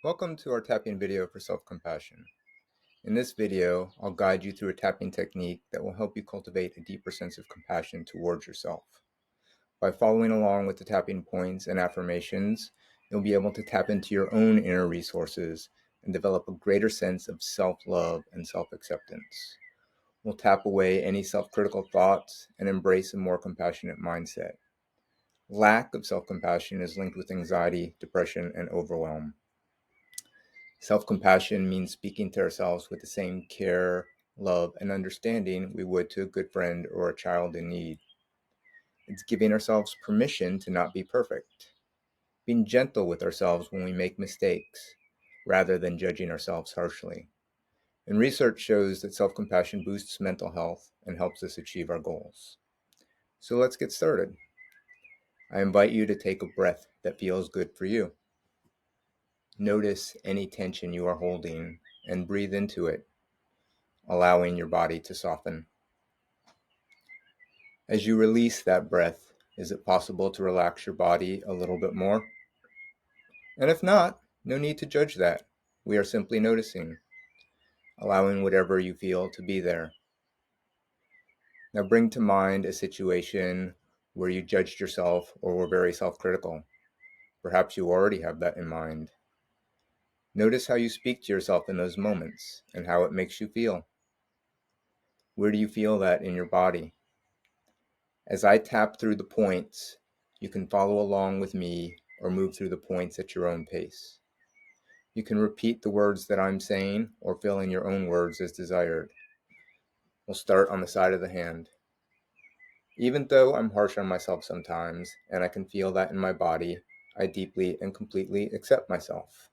Welcome to our tapping video for self-compassion. In this video, I'll guide you through a tapping technique that will help you cultivate a deeper sense of compassion towards yourself. By following along with the tapping points and affirmations, you'll be able to tap into your own inner resources and develop a greater sense of self-love and self-acceptance. We'll tap away any self-critical thoughts and embrace a more compassionate mindset. Lack of self-compassion is linked with anxiety, depression, and overwhelm. Self-compassion means speaking to ourselves with the same care, love, and understanding we would to a good friend or a child in need. It's giving ourselves permission to not be perfect, being gentle with ourselves when we make mistakes, rather than judging ourselves harshly. And research shows that self-compassion boosts mental health and helps us achieve our goals. So let's get started. I invite you to take a breath that feels good for you. Notice any tension you are holding and breathe into it, allowing your body to soften. As you release that breath, is it possible to relax your body a little bit more? And if not, no need to judge that. We are simply noticing, allowing whatever you feel to be there. Now bring to mind a situation where you judged yourself or were very self-critical. Perhaps you already have that in mind. Notice how you speak to yourself in those moments and how it makes you feel. Where do you feel that in your body? As I tap through the points, you can follow along with me or move through the points at your own pace. You can repeat the words that I'm saying or fill in your own words as desired. We'll start on the side of the hand. Even though I'm harsh on myself sometimes, and I can feel that in my body, I deeply and completely accept myself.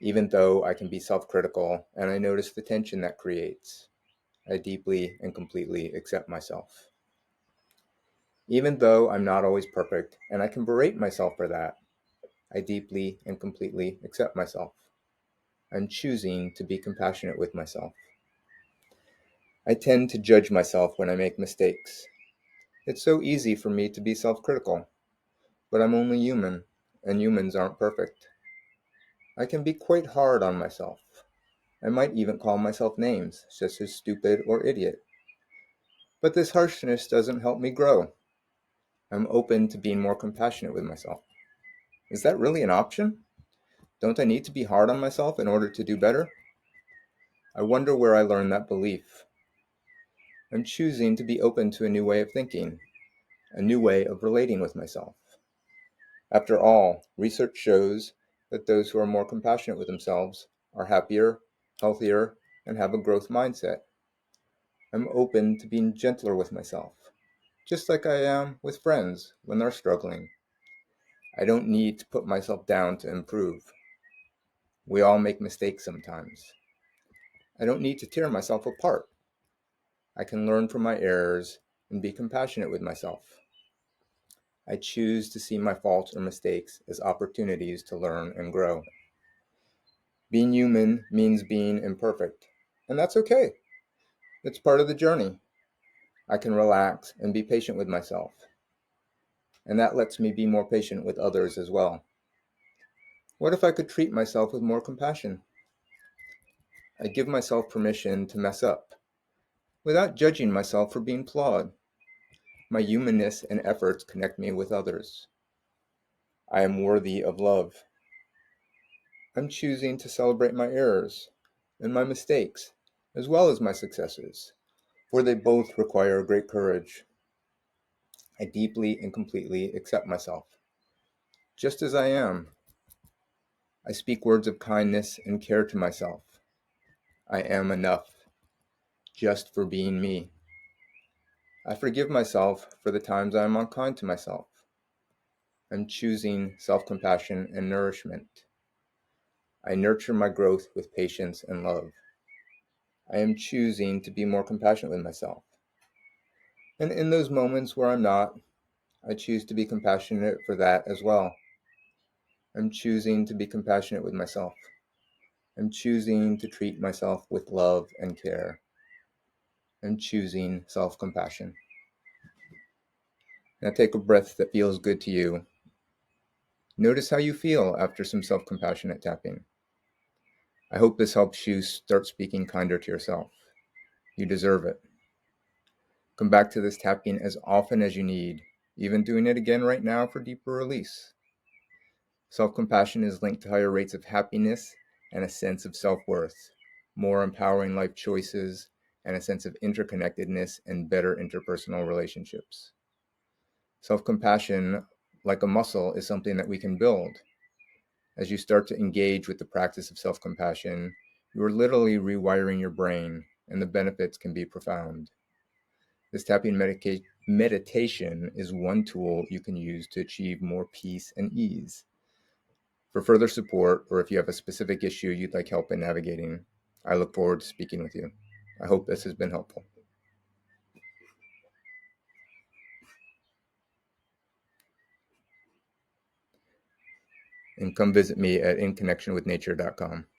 Even though I can be self-critical and I notice the tension that creates, I deeply and completely accept myself. Even though I'm not always perfect, and I can berate myself for that, I deeply and completely accept myself. I'm choosing to be compassionate with myself. I tend to judge myself when I make mistakes. It's so easy for me to be self-critical, but I'm only human, and humans aren't perfect. I can be quite hard on myself. I might even call myself names, such as stupid or idiot. But this harshness doesn't help me grow. I'm open to being more compassionate with myself. Is that really an option? Don't I need to be hard on myself in order to do better? I wonder where I learned that belief. I'm choosing to be open to a new way of thinking, a new way of relating with myself. After all, research shows that those who are more compassionate with themselves are happier, healthier, and have a growth mindset. I'm open to being gentler with myself, just like I am with friends when they're struggling. I don't need to put myself down to improve. We all make mistakes sometimes. I don't need to tear myself apart. I can learn from my errors and be compassionate with myself. I choose to see my faults or mistakes as opportunities to learn and grow. Being human means being imperfect, and that's okay. It's part of the journey. I can relax and be patient with myself, and that lets me be more patient with others as well. What if I could treat myself with more compassion? I give myself permission to mess up, without judging myself for being flawed. My humanness and efforts connect me with others. I am worthy of love. I'm choosing to celebrate my errors and my mistakes, as well as my successes, for they both require great courage. I deeply and completely accept myself, just as I am. I speak words of kindness and care to myself. I am enough, just for being me. I forgive myself for the times I am unkind to myself. I'm choosing self-compassion and nourishment. I nurture my growth with patience and love. I am choosing to be more compassionate with myself. And in those moments where I'm not, I choose to be compassionate for that as well. I'm choosing to be compassionate with myself. I'm choosing to treat myself with love and care. I'm choosing self-compassion. Now take a breath that feels good to you. Notice how you feel after some self-compassionate tapping. I hope this helps you start speaking kinder to yourself. You deserve it. Come back to this tapping as often as you need, even doing it again right now for deeper release. Self-compassion is linked to higher rates of happiness and a sense of self-worth, more empowering life choices, and a sense of interconnectedness and better interpersonal relationships. Self-compassion, like a muscle, is something that we can build. As you start to engage with the practice of self-compassion, you are literally rewiring your brain, and the benefits can be profound. This tapping meditation is one tool you can use to achieve more peace and ease. For further support, or if you have a specific issue you'd like help in navigating, I look forward to speaking with you. I hope this has been helpful. And come visit me at inconnectionwithnature.com.